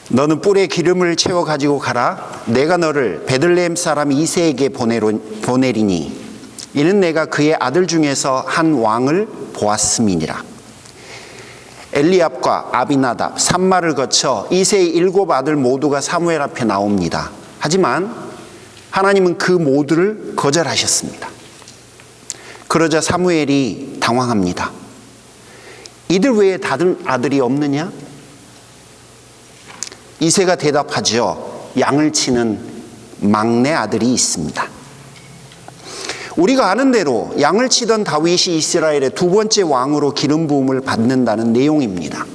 너는 뿔에 기름을 채워 가지고 가라. 내가 너를 베들레헴 사람 이새에게 보내리니 이는 내가 그의 아들 중에서 한 왕을 보았음이니라. 엘리압과 아비나답, 산마를 거쳐 이새의 7 아들 모두가 사무엘 앞에 나옵니다. 하지만 하나님은 그 모두를 거절하셨습니다. 그러자 사무엘이 당황합니다. 이들 외에 다른 아들이 없느냐? 이새가 대답하죠. 양을 치는 막내 아들이 있습니다. 우리가 아는 대로 양을 치던 다윗이 이스라엘의 2번째 왕으로 기름 부음을 받는다는 내용입니다.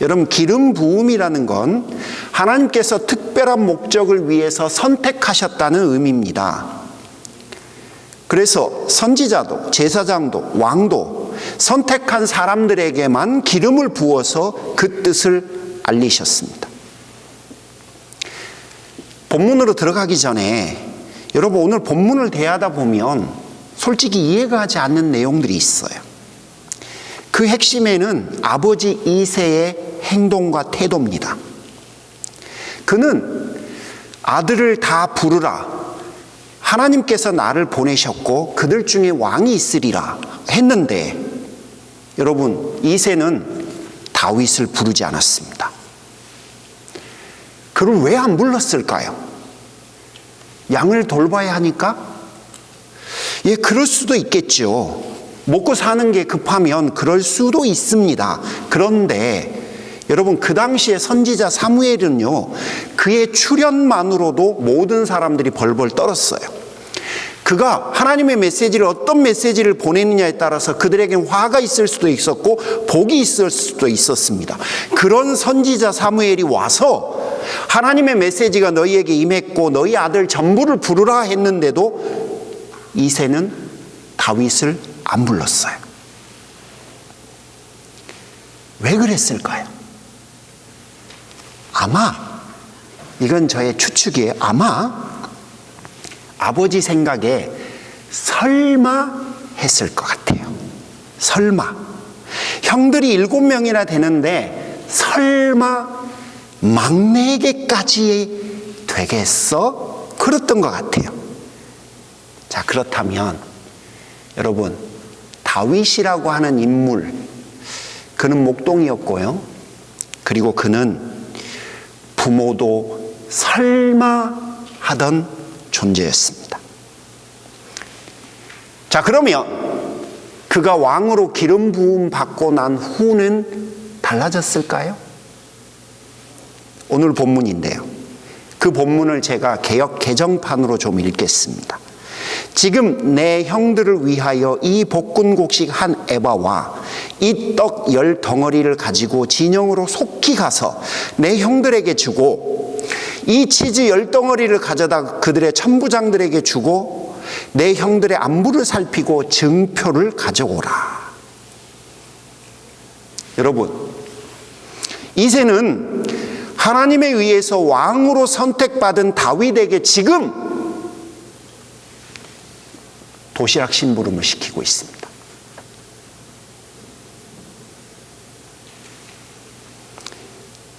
여러분, 기름 부음이라는 건 하나님께서 특별한 목적을 위해서 선택하셨다는 의미입니다. 그래서 선지자도 제사장도 왕도 선택한 사람들에게만 기름을 부어서 그 뜻을 알리셨습니다. 본문으로 들어가기 전에 여러분, 오늘 본문을 대하다 보면 솔직히 이해가 가지 않는 내용들이 있어요. 그 핵심에는 아버지 이새의 행동과 태도입니다. 그는 아들을 다 부르라. 하나님께서 나를 보내셨고 그들 중에 왕이 있으리라 했는데, 여러분, 이새는 다윗을 부르지 않았습니다. 그를 왜 안 불렀을까요? 양을 돌봐야 하니까? 예, 그럴 수도 있겠죠. 먹고 사는 게 급하면 그럴 수도 있습니다. 그런데 여러분, 그 당시에 선지자 사무엘은요, 그의 출현만으로도 모든 사람들이 벌벌 떨었어요. 그가 하나님의 메시지를, 어떤 메시지를 보내느냐에 따라서 그들에겐 화가 있을 수도 있었고 복이 있을 수도 있었습니다. 그런 선지자 사무엘이 와서 하나님의 메시지가 너희에게 임했고 너희 아들 전부를 부르라 했는데도 이새는 다윗을 안 불렀어요. 왜 그랬을까요? 아마, 이건 저의 추측이에요. 아마 아버지 생각에 설마 했을 것 같아요. 설마. 형들이 7명이나 되는데 설마 막내에게까지 되겠어? 그랬던 것 같아요. 자, 그렇다면 여러분, 다윗이라고 하는 인물, 그는 목동이었고요. 그리고 그는 부모도 설마 하던 존재였습니다. 자, 그러면 그가 왕으로 기름 부음 받고 난 후는 달라졌을까요? 오늘 본문인데요. 그 본문을 제가 개역 개정판으로 좀 읽겠습니다. 지금 내 형들을 위하여 이 볶은곡식 한 에바와 이 떡 10 덩어리를 가지고 진영으로 속히 가서 내 형들에게 주고 이 치즈 10 덩어리를 가져다 그들의 천부장들에게 주고 내 형들의 안부를 살피고 증표를 가져오라. 여러분, 이새는 하나님에 의해서 왕으로 선택받은 다윗에게 지금 도시락 심부름을 시키고 있습니다.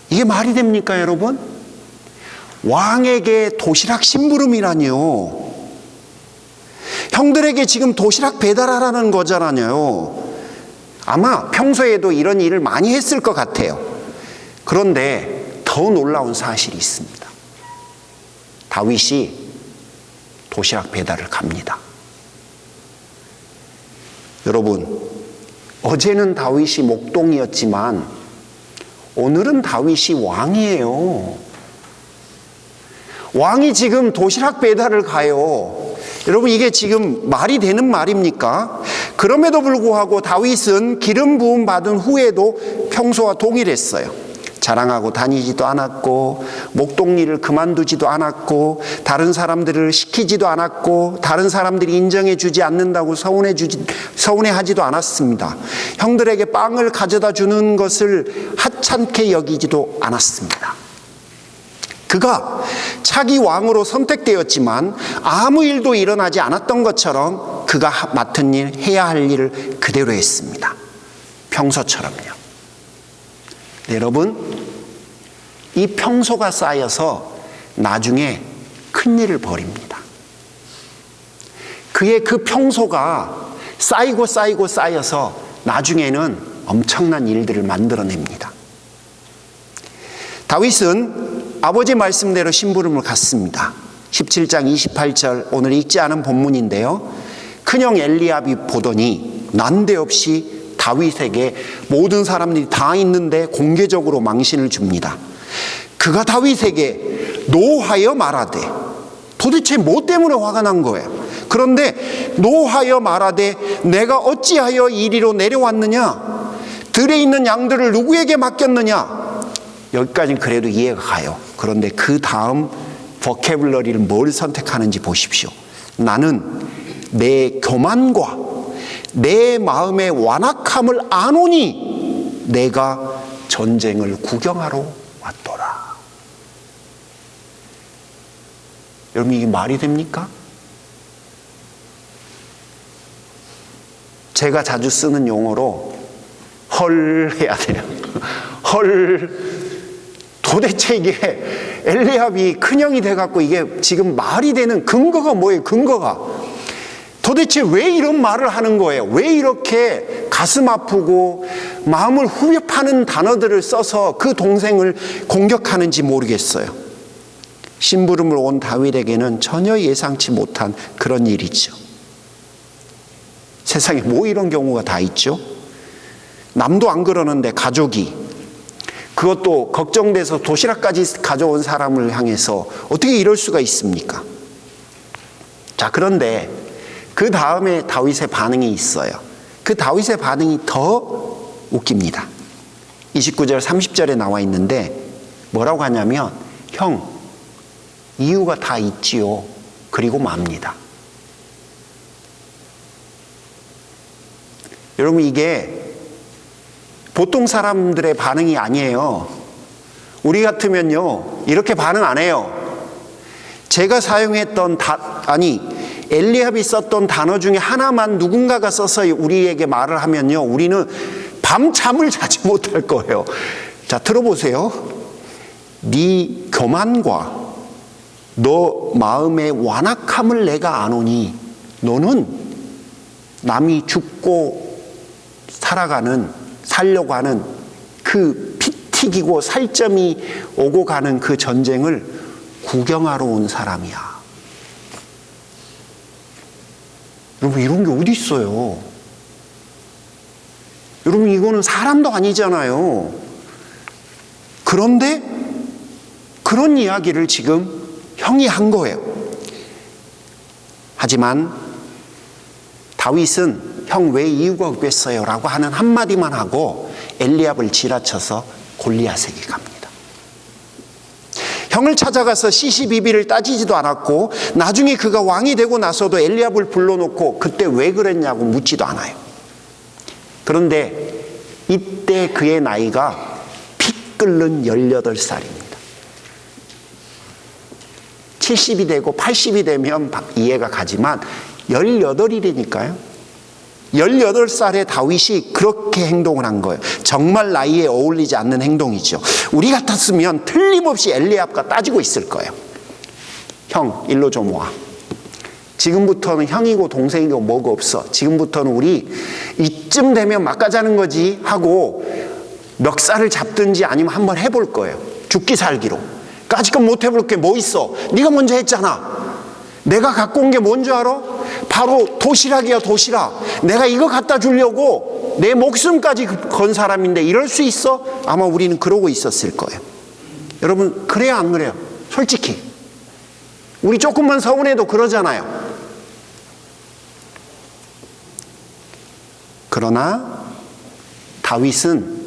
이게 말이 됩니까, 여러분? 왕에게 도시락 심부름이라니요. 형들에게 지금 도시락 배달하라는 거잖아요. 아마 평소에도 이런 일을 많이 했을 것 같아요. 그런데 더 놀라운 사실이 있습니다. 다윗이 도시락 배달을 갑니다. 여러분, 어제는 다윗이 목동이었지만 오늘은 다윗이 왕이에요. 왕이 지금 도시락 배달을 가요. 여러분, 이게 지금 말이 되는 말입니까? 그럼에도 불구하고 다윗은 기름 부음 받은 후에도 평소와 동일했어요. 자랑하고 다니지도 않았고 목동 일을 그만두지도 않았고 다른 사람들을 시키지도 않았고 다른 사람들이 인정해 주지 않는다고 서운해하지도 않았습니다. 형들에게 빵을 가져다 주는 것을 하찮게 여기지도 않았습니다. 그가 차기 왕으로 선택되었지만 아무 일도 일어나지 않았던 것처럼 그가 맡은 일, 해야 할 일을 그대로 했습니다. 평소처럼요. 여러분, 이 평소가 쌓여서 나중에 큰일을 벌입니다. 그의 그 평소가 쌓이고 쌓여서 나중에는 엄청난 일들을 만들어냅니다. 다윗은 아버지 말씀대로 심부름을 갔습니다. 17장 28절 오늘 읽지 않은 본문인데요. 큰형 엘리압이 보더니 난데없이 다윗에게 모든 사람들이 다 있는데 공개적으로 망신을 줍니다. 그가 다윗에게 노하여 말하되, 도대체 뭐 때문에 화가 난 거예요? 그런데 노하여 말하되 내가 어찌하여 이리로 내려왔느냐? 들에 있는 양들을 누구에게 맡겼느냐? 여기까지는 그래도 이해가 가요. 그런데 그 다음 보캐블러리를 뭘 선택하는지 보십시오. 나는 내 교만과 내 마음의 완악함을 아노니 내가 전쟁을 구경하러 왔더라. 여러분, 이게 말이 됩니까? 제가 자주 쓰는 용어로 헐 해야 돼요. 헐. 도대체 이게 엘리압이 큰형이 돼갖고 이게 지금 말이 되는 근거가 뭐예요? 근거가 도대체 왜 이런 말을 하는 거예요? 왜 이렇게 가슴 아프고 마음을 후벼파는 단어들을 써서 그 동생을 공격하는지 모르겠어요. 심부름을 온 다윗에게는 전혀 예상치 못한 그런 일이죠. 세상에 뭐 이런 경우가 다 있죠. 남도 안 그러는데 가족이, 그것도 걱정돼서 도시락까지 가져온 사람을 향해서 어떻게 이럴 수가 있습니까? 자, 그런데 그 다음에 다윗의 반응이 있어요. 그 다윗의 반응이 더 웃깁니다. 29절 30절에 나와 있는데 뭐라고 하냐면, 형, 이유가 다 있지요. 그리고 맙니다. 여러분, 이게 보통 사람들의 반응이 아니에요. 우리 같으면요, 이렇게 반응 안 해요. 제가 사용했던 엘리압이 썼던 단어 중에 하나만 누군가가 써서 우리에게 말을 하면요, 우리는 밤잠을 자지 못할 거예요. 자, 들어보세요. 네 교만과 너 마음의 완악함을 내가 아노니 너는 남이 죽고 살려고 하는 그 피 튀기고 살점이 오고 가는 그 전쟁을 구경하러 온 사람이야. 여러분, 이런 게 어디 있어요? 여러분, 이거는 사람도 아니잖아요. 그런데 그런 이야기를 지금 형이 한 거예요. 하지만 다윗은 형 왜 이유가 없겠어요? 라고 하는 한마디만 하고 엘리압을 지라쳐서 골리앗에게 갑니다. 형을 찾아가서 시시비비를 따지지도 않았고 나중에 그가 왕이 되고 나서도 엘리압을 불러놓고 그때 왜 그랬냐고 묻지도 않아요. 그런데 이때 그의 나이가 피 끓는 18살입니다. 70이 되고 80이 되면 이해가 가지만 18이라니까요. 18살의 다윗이 그렇게 행동을 한 거예요. 정말 나이에 어울리지 않는 행동이죠. 우리 같았으면 틀림없이 엘리압과 따지고 있을 거예요. 형, 일로 좀 와. 지금부터는 형이고 동생이고 뭐가 없어. 지금부터는 우리 이쯤 되면 막가자는 거지 하고 멱살을 잡든지 아니면 한번 해볼 거예요. 죽기 살기로. 까짓건 못 해볼 게 뭐 있어. 네가 먼저 했잖아. 내가 갖고 온 게 뭔 줄 알아? 바로 도시락이야, 도시락. 내가 이거 갖다 주려고 내 목숨까지 건 사람인데 이럴 수 있어? 아마 우리는 그러고 있었을 거예요. 여러분, 그래요, 안 그래요? 솔직히 우리 조금만 서운해도 그러잖아요. 그러나 다윗은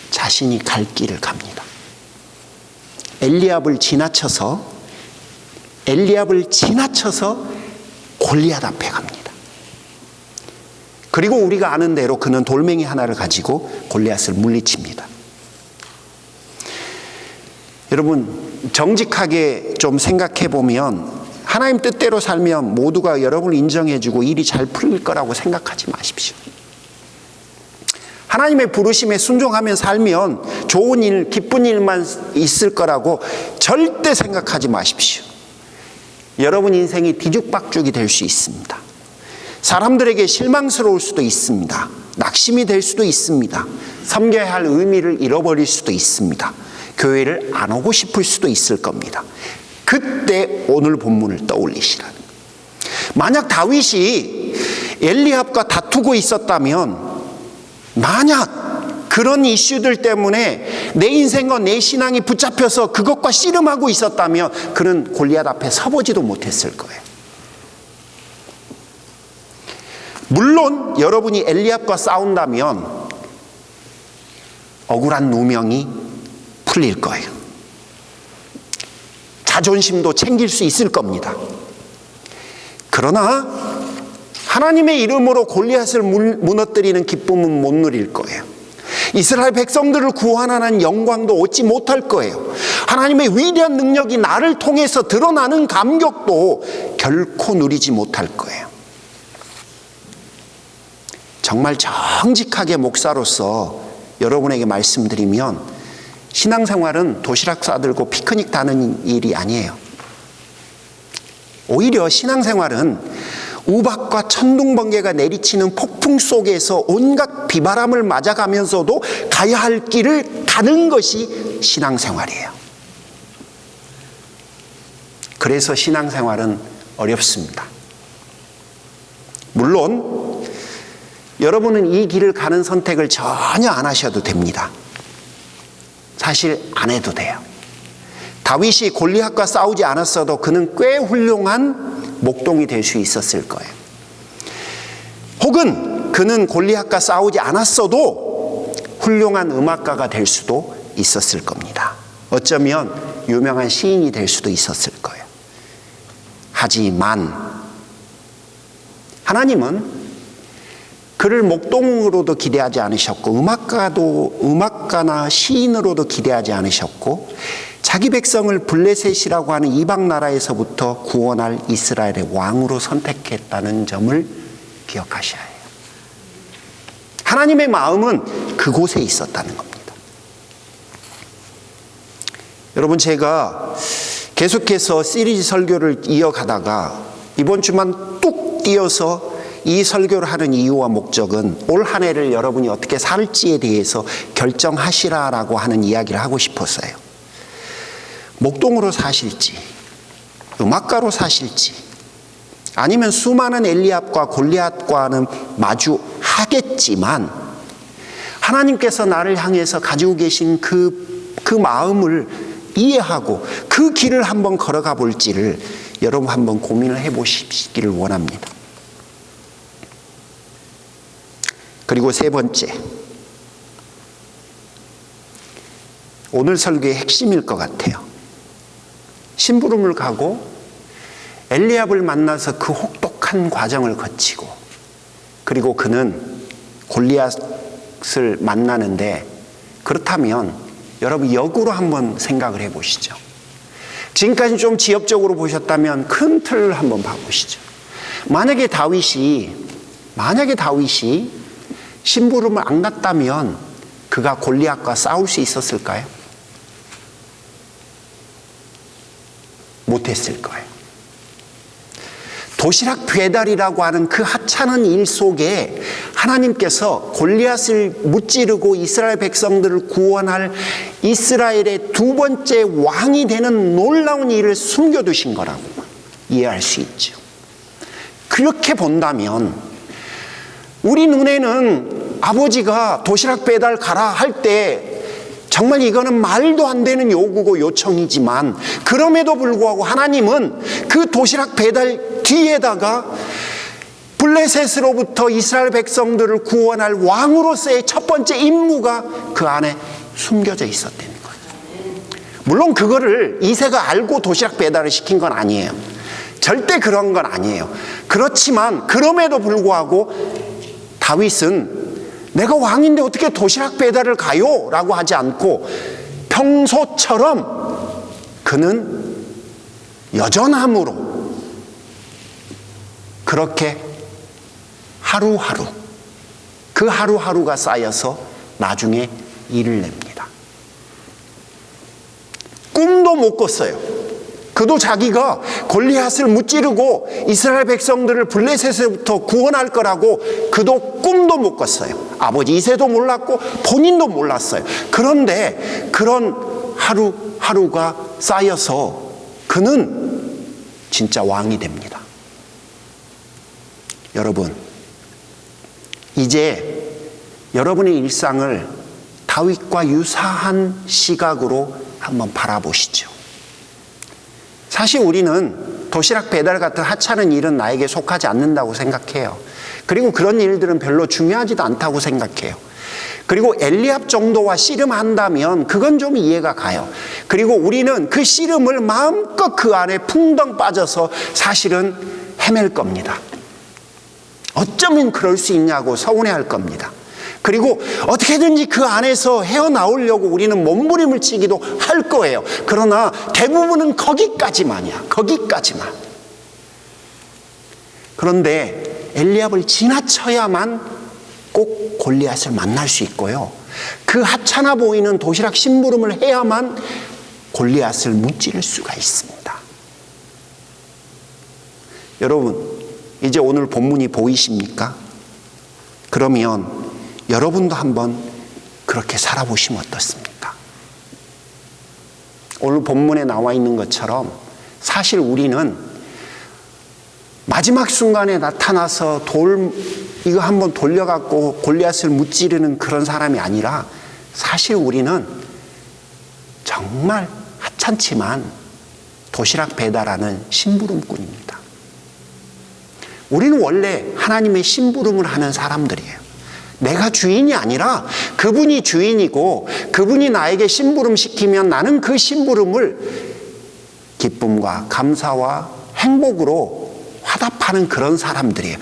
자신이 갈 길을 갑니다. 엘리압을 지나쳐서 골리앗 앞에 갑니다. 그리고 우리가 아는 대로 그는 돌멩이 하나를 가지고 골리앗을 물리칩니다. 여러분, 정직하게 좀 생각해 보면 하나님 뜻대로 살면 모두가 여러분을 인정해 주고 일이 잘 풀릴 거라고 생각하지 마십시오. 하나님의 부르심에 순종하며 살면 좋은 일, 기쁜 일만 있을 거라고 절대 생각하지 마십시오. 여러분 인생이 뒤죽박죽이 될 수 있습니다. 사람들에게 실망스러울 수도 있습니다. 낙심이 될 수도 있습니다. 섬겨야 할 의미를 잃어버릴 수도 있습니다. 교회를 안 오고 싶을 수도 있을 겁니다. 그때 오늘 본문을 떠올리시라는 거예요. 만약 다윗이 엘리압과 다투고 있었다면, 만약 그런 이슈들 때문에 내 인생과 내 신앙이 붙잡혀서 그것과 씨름하고 있었다면 그는 골리앗 앞에 서보지도 못했을 거예요. 물론 여러분이 엘리압과 싸운다면 억울한 누명이 풀릴 거예요. 자존심도 챙길 수 있을 겁니다. 그러나 하나님의 이름으로 골리앗을 무너뜨리는 기쁨은 못 누릴 거예요. 이스라엘 백성들을 구원하는 영광도 얻지 못할 거예요. 하나님의 위대한 능력이 나를 통해서 드러나는 감격도 결코 누리지 못할 거예요. 정말 정직하게 목사로서 여러분에게 말씀드리면, 신앙생활은 도시락 싸들고 피크닉 다는 일이 아니에요. 오히려 신앙생활은 우박과 천둥번개가 내리치는 폭풍 속에서 온갖 비바람을 맞아가면서도 가야 할 길을 가는 것이 신앙생활이에요. 그래서 신앙생활은 어렵습니다. 물론 여러분은 이 길을 가는 선택을 전혀 안 하셔도 됩니다. 사실 안 해도 돼요. 다윗이 골리앗과 싸우지 않았어도 그는 꽤 훌륭한 목동이 될 수 있었을 거예요. 혹은 그는 골리앗과 싸우지 않았어도 훌륭한 음악가가 될 수도 있었을 겁니다. 어쩌면 유명한 시인이 될 수도 있었을 거예요. 하지만 하나님은 그를 목동으로도 기대하지 않으셨고, 음악가나 시인으로도 기대하지 않으셨고, 자기 백성을 블레셋이라고 하는 이방 나라에서부터 구원할 이스라엘의 왕으로 선택했다는 점을 기억하셔야 해요. 하나님의 마음은 그곳에 있었다는 겁니다. 여러분, 제가 계속해서 시리즈 설교를 이어가다가 이번 주만 뚝 띄어서 이 설교를 하는 이유와 목적은 올 한 해를 여러분이 어떻게 살지에 대해서 결정하시라라고 하는 이야기를 하고 싶었어요. 목동으로 사실지, 음악가로 사실지, 아니면 수많은 엘리압과 골리앗과는 마주하겠지만 하나님께서 나를 향해서 가지고 계신 그 마음을 이해하고 그 길을 한번 걸어가 볼지를 여러분 한번 고민을 해보시기를 원합니다. 그리고 세 번째, 오늘 설교의 핵심일 것 같아요. 심부름을 가고 엘리압을 만나서 그 혹독한 과정을 거치고, 그리고 그는 골리앗을 만나는데, 그렇다면 여러분 역으로 한번 생각을 해보시죠. 지금까지 좀 지엽적으로 보셨다면 큰 틀을 한번 봐보시죠. 만약에 다윗이 심부름을 안 갔다면 그가 골리앗과 싸울 수 있었을까요? 못했을 거예요. 도시락 배달이라고 하는 그 하찮은 일 속에 하나님께서 골리앗을 무찌르고 이스라엘 백성들을 구원할 이스라엘의 두 번째 왕이 되는 놀라운 일을 숨겨두신 거라고 이해할 수 있죠. 그렇게 본다면 우리 눈에는 아버지가 도시락 배달 가라 할 때 정말 이거는 말도 안 되는 요구고 요청이지만, 그럼에도 불구하고 하나님은 그 도시락 배달 뒤에다가 블레셋으로부터 이스라엘 백성들을 구원할 왕으로서의 첫 번째 임무가 그 안에 숨겨져 있었다는 거예요. 물론 그거를 이새가 알고 도시락 배달을 시킨 건 아니에요. 절대 그런 건 아니에요. 그렇지만 그럼에도 불구하고 다윗은 내가 왕인데 어떻게 도시락 배달을 가요? 라고 하지 않고 평소처럼 그는 여전함으로 그렇게 하루하루 그 하루하루가 쌓여서 나중에 일을 냅니다. 꿈도 못 꿨어요. 그도 자기가 골리앗을 무찌르고 이스라엘 백성들을 블레셋에서부터 구원할 거라고 그도 꿈도 못 꿨어요. 아버지 이새도 몰랐고 본인도 몰랐어요. 그런데 그런 하루하루가 쌓여서 그는 진짜 왕이 됩니다. 여러분, 이제 여러분의 일상을 다윗과 유사한 시각으로 한번 바라보시죠. 사실 우리는 도시락 배달 같은 하찮은 일은 나에게 속하지 않는다고 생각해요. 그리고 그런 일들은 별로 중요하지도 않다고 생각해요. 그리고 엘리압 정도와 씨름한다면 그건 좀 이해가 가요. 그리고 우리는 그 씨름을 마음껏 그 안에 풍덩 빠져서 사실은 헤맬 겁니다. 어쩌면 그럴 수 있냐고 서운해할 겁니다. 그리고 어떻게든지 그 안에서 헤어나오려고 우리는 몸부림을 치기도 할 거예요. 그러나 대부분은 거기까지만이야. 거기까지만. 그런데 엘리압을 지나쳐야만 꼭 골리앗을 만날 수 있고요. 그 하찮아 보이는 도시락 심부름을 해야만 골리앗을 무찌를 수가 있습니다. 여러분, 이제 오늘 본문이 보이십니까? 그러면 여러분도 한번 그렇게 살아보시면 어떻습니까? 오늘 본문에 나와 있는 것처럼 사실 우리는 마지막 순간에 나타나서 이거 한번 돌려갖고 골리앗을 무찌르는 그런 사람이 아니라 사실 우리는 정말 하찮지만 도시락 배달하는 심부름꾼입니다. 우리는 원래 하나님의 심부름을 하는 사람들이에요. 내가 주인이 아니라 그분이 주인이고 그분이 나에게 심부름 시키면 나는 그 심부름을 기쁨과 감사와 행복으로 화답하는 그런 사람들이에요.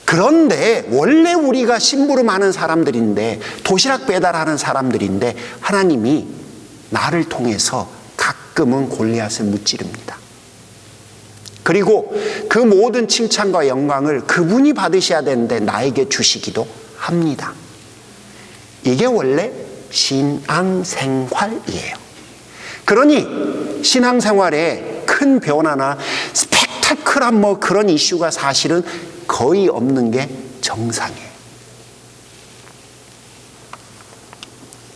그런데 원래 우리가 심부름하는 사람들인데 도시락 배달하는 사람들인데 하나님이 나를 통해서 가끔은 골리앗을 무찌릅니다. 그리고 그 모든 칭찬과 영광을 그분이 받으셔야 되는데 나에게 주시기도 합니다. 이게 원래 신앙생활이에요. 그러니 신앙생활에 큰 변화나 스펙타클한 그런 이슈가 사실은 거의 없는 게 정상이에요.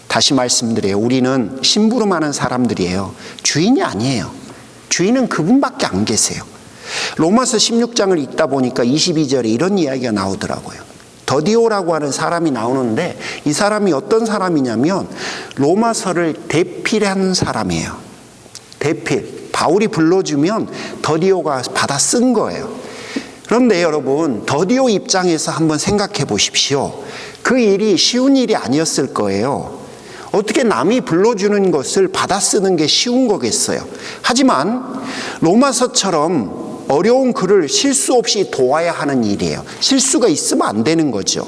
다시 말씀드려요. 우리는 심부름하는 사람들이에요. 주인이 아니에요. 주인은 그분밖에 안 계세요. 로마서 16장을 읽다 보니까 22절에 이런 이야기가 나오더라고요. 더디오라고 하는 사람이 나오는데 이 사람이 어떤 사람이냐면 로마서를 대필한 사람이에요. 대필. 바울이 불러주면 더디오가 받아 쓴 거예요. 그런데 여러분, 더디오 입장에서 한번 생각해 보십시오. 그 일이 쉬운 일이 아니었을 거예요. 어떻게 남이 불러주는 것을 받아 쓰는 게 쉬운 거겠어요. 하지만 로마서처럼 어려운 글을 실수 없이 도와야 하는 일이에요. 실수가 있으면 안 되는 거죠.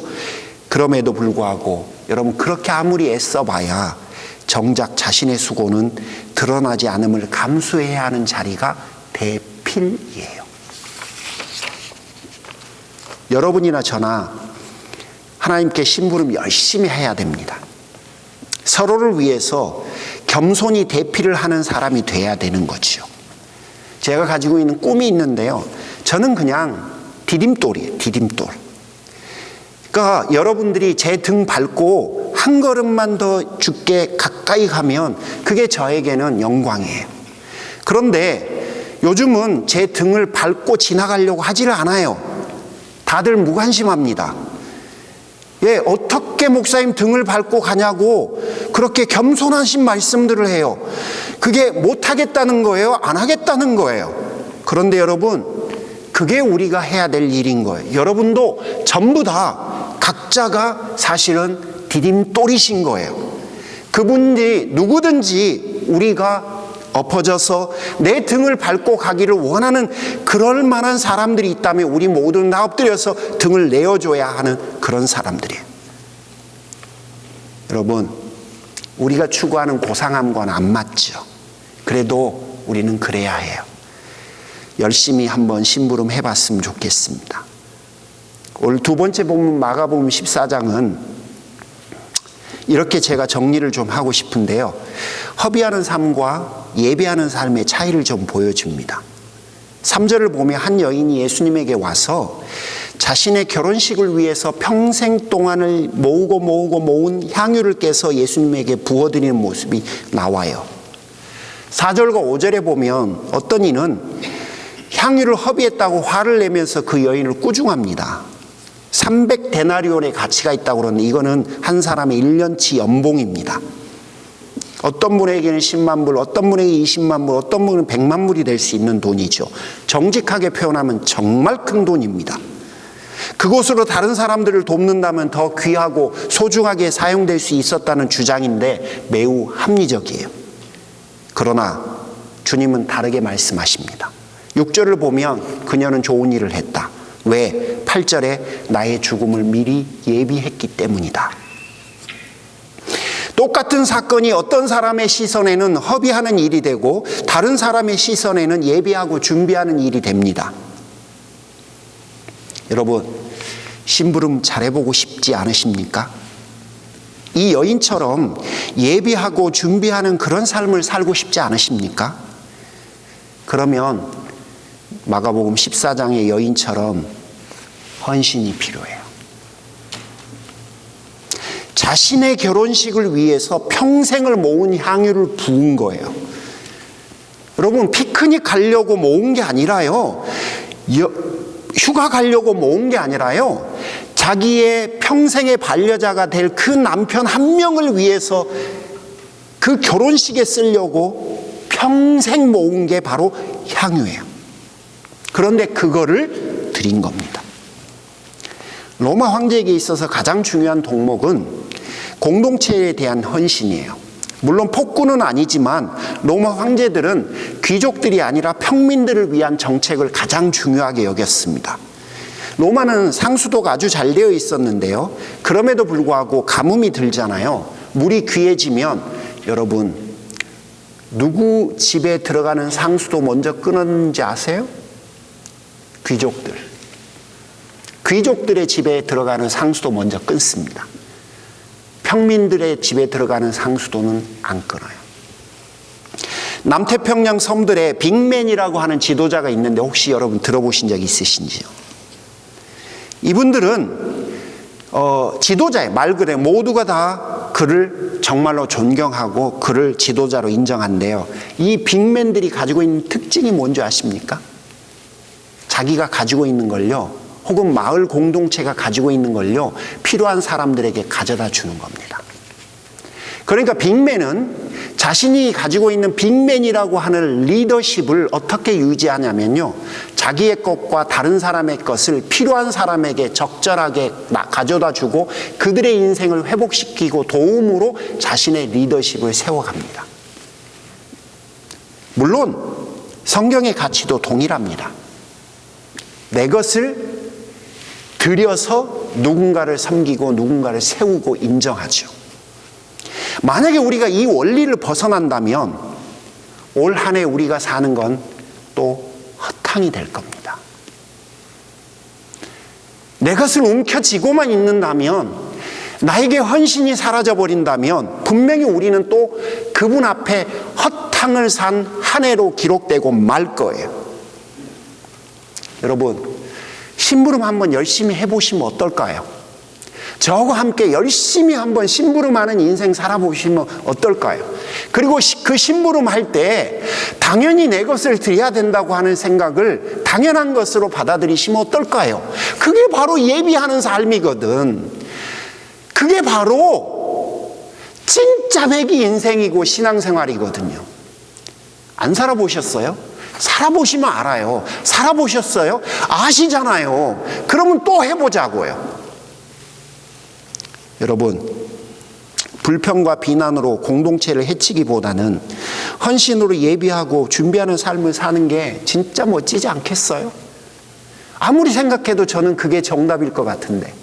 그럼에도 불구하고 여러분, 그렇게 아무리 애써봐야 정작 자신의 수고는 드러나지 않음을 감수해야 하는 자리가 대필이에요. 여러분이나 저나 하나님께 심부름 열심히 해야 됩니다. 서로를 위해서 겸손히 대필을 하는 사람이 돼야 되는 거죠. 제가 가지고 있는 꿈이 있는데요. 저는 그냥 디딤돌이에요. 디딤돌. 그러니까 여러분들이 제 등 밟고 한 걸음만 더 주께 가까이 가면 그게 저에게는 영광이에요. 그런데 요즘은 제 등을 밟고 지나가려고 하지를 않아요. 다들 무관심합니다. 어떻게 목사님 등을 밟고 가냐고 그렇게 겸손하신 말씀들을 해요. 그게 못하겠다는 거예요? 안 하겠다는 거예요? 그런데 여러분, 그게 우리가 해야 될 일인 거예요. 여러분도 전부 다 각자가 사실은 디딤돌이신 거예요. 그분이 누구든지 우리가 엎어져서 내 등을 밟고 가기를 원하는 그럴 만한 사람들이 있다면 우리 모두는 다 엎드려서 등을 내어줘야 하는 그런 사람들이에요. 여러분, 우리가 추구하는 고상함과는 안 맞죠. 그래도 우리는 그래야 해요. 열심히 한번 심부름 해봤으면 좋겠습니다. 오늘 두 번째 본문 마가복음 14장은 이렇게 제가 정리를 좀 하고 싶은데요. 허비하는 삶과 예비하는 삶의 차이를 좀 보여줍니다. 3절을 보면 한 여인이 예수님에게 와서 자신의 결혼식을 위해서 평생 동안을 모은 향유를 깨서 예수님에게 부어드리는 모습이 나와요. 4절과 5절에 보면 어떤 이는 향유를 허비했다고 화를 내면서 그 여인을 꾸중합니다. 300데나리온의 가치가 있다고 그러는데 이거는 한 사람의 1년치 연봉입니다. 어떤 분에게는 10만 불, 어떤 분에게 20만 불, 어떤 분은 100만 불이 될 수 있는 돈이죠. 정직하게 표현하면 정말 큰 돈입니다. 그곳으로 다른 사람들을 돕는다면 더 귀하고 소중하게 사용될 수 있었다는 주장인데 매우 합리적이에요. 그러나 주님은 다르게 말씀하십니다. 6절을 보면 그녀는 좋은 일을 했다. 왜? 8절에 나의 죽음을 미리 예비했기 때문이다. 똑같은 사건이 어떤 사람의 시선에는 허비하는 일이 되고 다른 사람의 시선에는 예비하고 준비하는 일이 됩니다. 여러분, 심부름 잘해보고 싶지 않으십니까? 이 여인처럼 예비하고 준비하는 그런 삶을 살고 싶지 않으십니까? 그러면 마가복음 14장의 여인처럼 헌신이 필요해요. 자신의 결혼식을 위해서 평생을 모은 향유를 부은 거예요. 여러분, 피크닉 가려고 모은 게 아니라요. 휴가 가려고 모은 게 아니라요. 자기의 평생의 반려자가 될 그 남편 한 명을 위해서 그 결혼식에 쓰려고 평생 모은 게 바로 향유예요. 그런데 그거를 드린 겁니다. 로마 황제에게 있어서 가장 중요한 덕목은 공동체에 대한 헌신이에요. 물론 폭군은 아니지만 로마 황제들은 귀족들이 아니라 평민들을 위한 정책을 가장 중요하게 여겼습니다. 로마는 상수도가 아주 잘 되어 있었는데요. 그럼에도 불구하고 가뭄이 들잖아요. 물이 귀해지면 여러분, 누구 집에 들어가는 상수도 먼저 끊었는지 아세요? 귀족들의 집에 들어가는 상수도 먼저 끊습니다. 평민들의 집에 들어가는 상수도는 안 끊어요. 남태평양 섬들에 빅맨이라고 하는 지도자가 있는데 혹시 여러분 들어보신 적 있으신지요? 이분들은 지도자예요. 말 그대로 모두가 다 그를 정말로 존경하고 그를 지도자로 인정한대요. 이 빅맨들이 가지고 있는 특징이 뭔지 아십니까? 자기가 가지고 있는 걸요, 혹은 마을 공동체가 가지고 있는 걸요, 필요한 사람들에게 가져다 주는 겁니다. 그러니까 빅맨은 자신이 가지고 있는 빅맨이라고 하는 리더십을 어떻게 유지하냐면요, 자기의 것과 다른 사람의 것을 필요한 사람에게 적절하게 가져다 주고 그들의 인생을 회복시키고 도움으로 자신의 리더십을 세워갑니다. 물론 성경의 가치도 동일합니다. 내 것을 들여서 누군가를 섬기고 누군가를 세우고 인정하죠. 만약에 우리가 이 원리를 벗어난다면 올 한 해 우리가 사는 건 또 허탕이 될 겁니다. 내 것을 움켜쥐고만 있는다면, 나에게 헌신이 사라져버린다면 분명히 우리는 또 그분 앞에 허탕을 산 한 해로 기록되고 말 거예요. 여러분, 심부름 한번 열심히 해보시면 어떨까요? 저하고 함께 열심히 한번 심부름하는 인생 살아보시면 어떨까요? 그리고 그 심부름 할 때 당연히 내 것을 드려야 된다고 하는 생각을 당연한 것으로 받아들이시면 어떨까요? 그게 바로 예비하는 삶이거든. 그게 바로 진짜 매기 인생이고 신앙생활이거든요. 안 살아보셨어요? 살아보시면 알아요. 살아보셨어요? 아시잖아요. 그러면 또 해보자고요. 여러분, 불평과 비난으로 공동체를 해치기보다는 헌신으로 예비하고 준비하는 삶을 사는 게 진짜 멋지지 않겠어요? 아무리 생각해도 저는 그게 정답일 것 같은데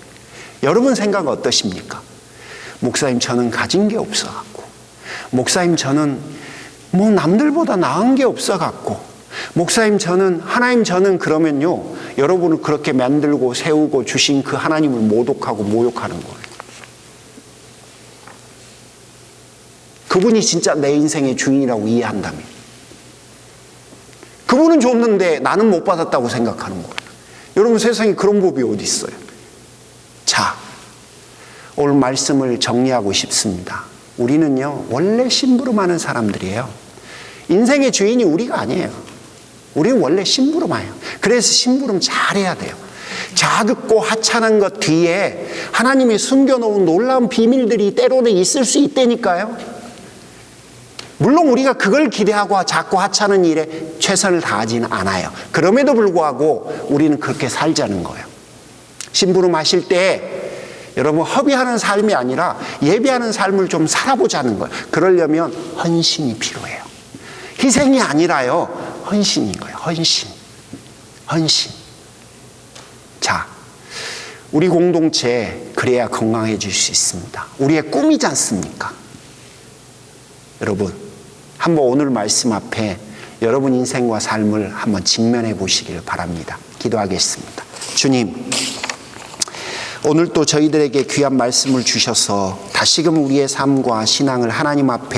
여러분 생각은 어떠십니까? 목사님, 저는 가진 게 없어갖고, 목사님, 저는 뭐 남들보다 나은 게 없어갖고, 목사님, 저는, 하나님, 저는, 그러면요, 여러분을 그렇게 만들고 세우고 주신 그 하나님을 모독하고 모욕하는 거예요. 그분이 진짜 내 인생의 주인이라고 이해한다면, 그분은 줬는데 나는 못 받았다고 생각하는 거예요. 여러분, 세상에 그런 법이 어디 있어요? 자, 오늘 말씀을 정리하고 싶습니다. 우리는요, 원래 심부름하는 사람들이에요. 인생의 주인이 우리가 아니에요. 우리는 원래 심부름해요. 그래서 심부름 잘해야 돼요. 자극고 하찮은 것 뒤에 하나님이 숨겨놓은 놀라운 비밀들이 때로는 있을 수 있다니까요. 물론 우리가 그걸 기대하고 작고 하찮은 일에 최선을 다하지는 않아요. 그럼에도 불구하고 우리는 그렇게 살자는 거예요. 심부름하실 때 여러분, 허비하는 삶이 아니라 예비하는 삶을 좀 살아보자는 거예요. 그러려면 헌신이 필요해요. 희생이 아니라요, 헌신인 거예요. 헌신. 자, 우리 공동체 그래야 건강해질 수 있습니다. 우리의 꿈이지 않습니까? 여러분, 한번 오늘 말씀 앞에 여러분 인생과 삶을 한번 직면해 보시길 바랍니다. 기도하겠습니다. 주님, 오늘 또 저희들에게 귀한 말씀을 주셔서 다시금 우리의 삶과 신앙을 하나님 앞에